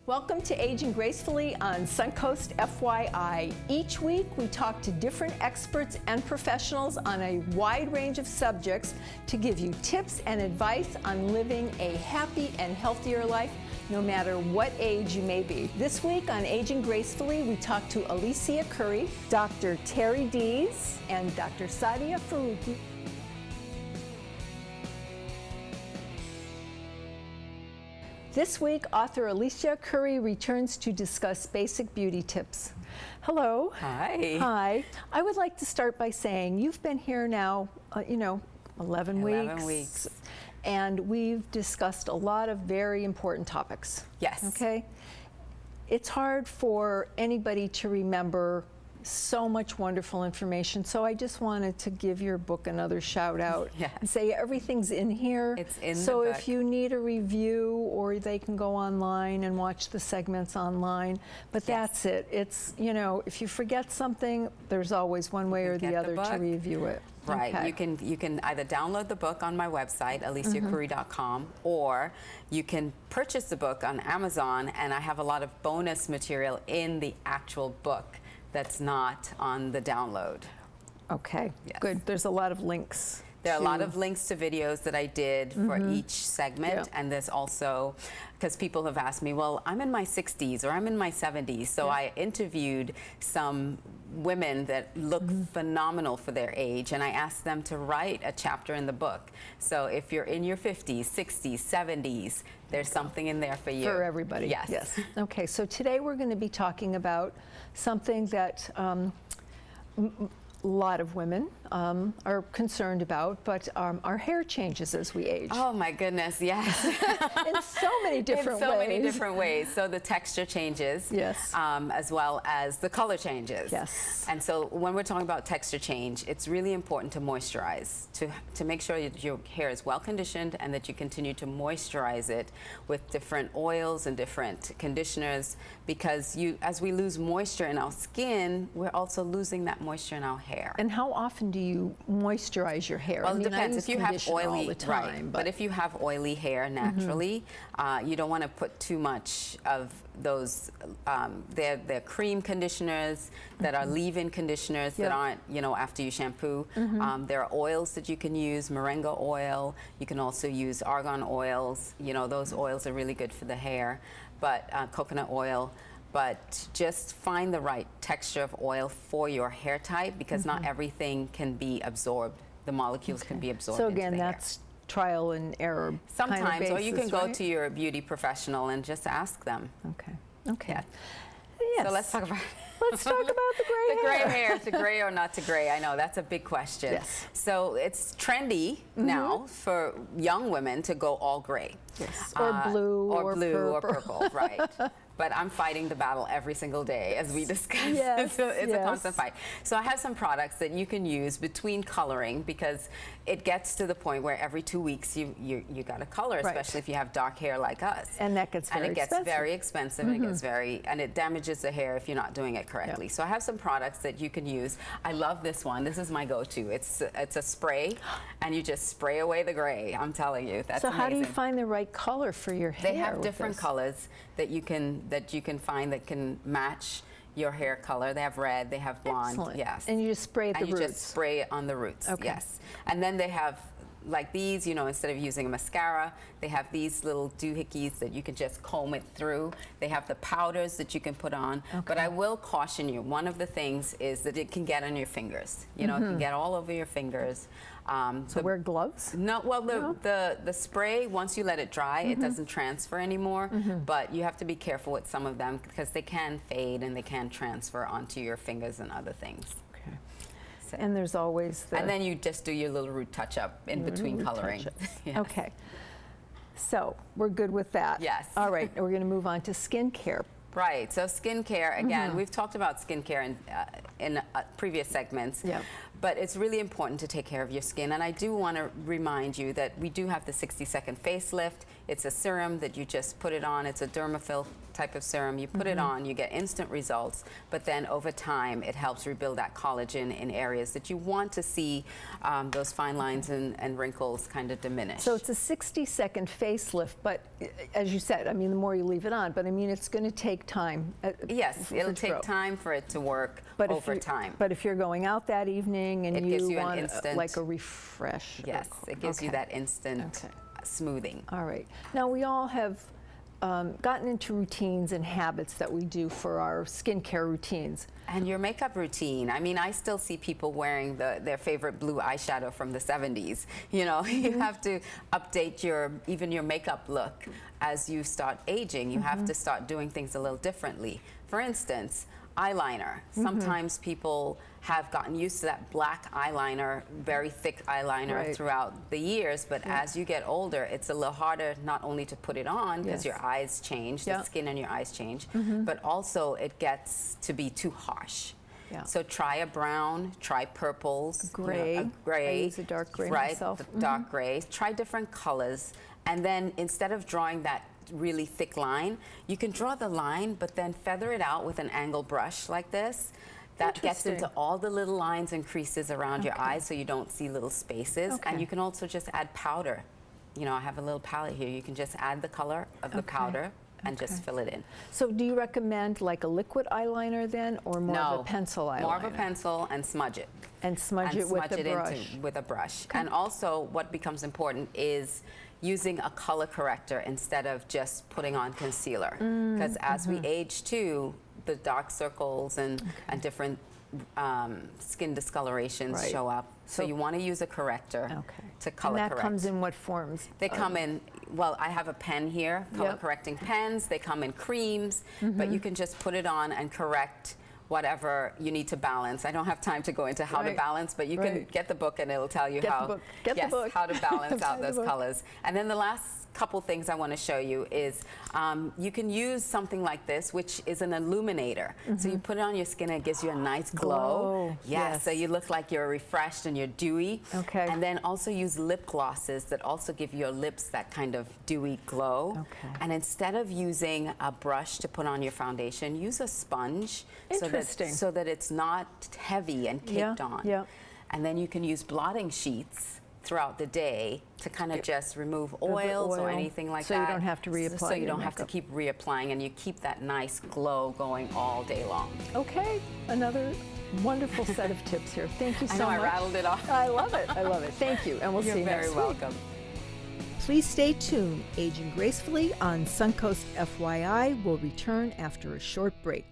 Welcome to Aging Gracefully on Suncoast FYI. Each week we talk to different experts and professionals on a wide range of subjects to give you tips and advice on living a happy and healthier life, no matter what age you may be. This week on Aging Gracefully, we talk to Alicia Couri, Dr. Terry Dees, and Dr. Sadia Faruqi. This week, author Alicia Couri returns to discuss basic beauty tips. Hello. Hi. Hi. I would like to start by saying you've been here now, 11 weeks. 11 weeks. And we've discussed a lot of very important topics. Yes. Okay? It's hard for anybody to remember so much wonderful information, so I just wanted to give your book another shout out. Yes. And say everything's in here. It's in so the book. If you need a review, or they can go online and watch the segments online, but that's it. It's, if you forget something, there's always one way or the other to review it. Right. Okay. You can either download the book on my website, aliciacouri.com, or you can purchase the book on Amazon, and I have a lot of bonus material in the actual book that's not on the download. Okay, Yes. good. There's a lot of links. There are a lot of links to videos that I did for each segment, and there's also, because people have asked me, well, I'm in my 60s or I'm in my 70s, so I interviewed some women that look phenomenal for their age, and I asked them to write a chapter in the book. So if you're in your 50s, 60s, 70s, there's something in there for you. For everybody. Yes. Yes. Okay, so today we're going to be talking about something that a lot of women are concerned about, but our hair changes as we age. Oh my goodness, yes. In so many different ways. In so many different ways. So the texture changes, yes, as well as the color changes. Yes. And so when we're talking about texture change, it's really important to moisturize, to make sure that your hair is well conditioned and that you continue to moisturize it with different oils and different conditioners, because as we lose moisture in our skin, we're also losing that moisture in our hair. And how often do you moisturize your hair? Well, it depends. If you have oily, all the time, but if you have oily hair naturally, you don't want to put too much of those. They're cream conditioners that are leave-in conditioners that aren't, after you shampoo. There are oils that you can use, moringa oil. You can also use argan oils. Those oils are really good for the hair, but coconut oil. But just find the right texture of oil for your hair type, because not everything can be absorbed. The molecules can be absorbed. So again, that's trial and error. Sometimes, kind of basis, or you can go right? to your beauty professional and just ask them. Okay. Okay. Yeah. Yes. So let's talk about. Let's talk about the gray the gray hair. To gray or not to gray? I know that's a big question. Yes. So it's trendy now for young women to go all gray. Yes. Or blue or purple. Right. But I'm fighting the battle every single day, as we discussed. Yes, it's a constant fight. So I have some products that you can use between coloring, because it gets to the point where every 2 weeks you got to color, especially if you have dark hair like us. And that gets very expensive. And it gets very expensive, and it gets and it damages the hair if you're not doing it correctly. So I have some products that you can use. I love this one. This is my go-to. It's a spray, and you just spray away the gray. I'm telling you, that's amazing. So how do you find the right color for your hair? They have different colors that you can find that can match your hair color. They have red, they have blonde. Excellent. Yes. And you just spray the roots. And you just spray it on the roots. Okay. Yes. And then they have, like these, instead of using a mascara, they have these little doohickeys that you can just comb it through. They have the powders that you can put on. Okay. But I will caution you, one of the things is that it can get on your fingers. It can get all over your fingers. So wear gloves? No, well, the spray, once you let it dry, it doesn't transfer anymore, but you have to be careful with some of them, because they can fade and they can transfer onto your fingers and other things. Okay. So, and there's always the... And then you just do your little root touch-up in between coloring. Yes. Okay. So we're good with that. Yes. All right, we're going to move on to skincare. Right, so skincare, again, we've talked about skincare in previous segments, but it's really important to take care of your skin. And I do want to remind you that we do have the 60-second facelift. It's a serum that you just put it on. It's a dermafill type of serum. You put it on, you get instant results, but then over time it helps rebuild that collagen in areas that you want to see those fine lines and wrinkles kind of diminish. So it's a 60-second facelift, but as you said, I mean, the more you leave it on, but I mean, it's going to take time. Yes, it'll take time for it to work over time. But if you're going out that evening and you want instant, like a refresh. Yes, it gives you that instant smoothing. All right. Now we all have gotten into routines and habits that we do for our skincare routines. And your makeup routine. I mean, I still see people wearing their favorite blue eyeshadow from the 70s. You know, you have to update even your makeup look as you start aging. You have to start doing things a little differently. For instance, eyeliner. Sometimes people have gotten used to that black eyeliner, very thick eyeliner throughout the years, but as you get older, it's a little harder not only to put it on because your eyes change, the skin on your eyes change, but also it gets to be too harsh. So try a brown, try purples, gray. You know, a gray. I use a dark gray right, myself. The dark gray. Try different colors, and then instead of drawing that really thick line, you can draw the line, but then feather it out with an angle brush like this. That gets into all the little lines and creases around your eyes so you don't see little spaces. And you can also just add powder. You know, I have a little palette here. You can just add the color of the powder and just fill it in. So do you recommend like a liquid eyeliner then, or more of a pencil eyeliner? More of a pencil, and smudge it. And smudge it with a brush. With a brush. And also what becomes important is using a color corrector instead of just putting on concealer. Because as we age too, the dark circles and different skin discolorations show up. So you want to use a corrector to color correct. And that comes in what forms? They come in, well, I have a pen here, color correcting pens. They come in creams, but you can just put it on and correct whatever you need to balance. I don't have time to go into how to balance, but you can get the book and it'll tell you how to balance out those colors. And then the last couple things I want to show you is you can use something like this, which is an illuminator. So you put it on your skin and it gives you a nice glow. So you look like you're refreshed and you're dewy. And then also use lip glosses that also give your lips that kind of dewy glow. And instead of using a brush to put on your foundation, use a sponge so that it's not heavy and caked on. And then you can use blotting sheets throughout the day to kind of just remove oils or anything like that. So you don't have to reapply. So you don't have to keep reapplying, and you keep that nice glow going all day long. Okay, another wonderful set of tips here. Thank you so much. I know I rattled it off. I love it. I love it. Thank you, and we'll see you next week. You're very welcome. Please stay tuned. Aging Gracefully on Suncoast FYI will return after a short break.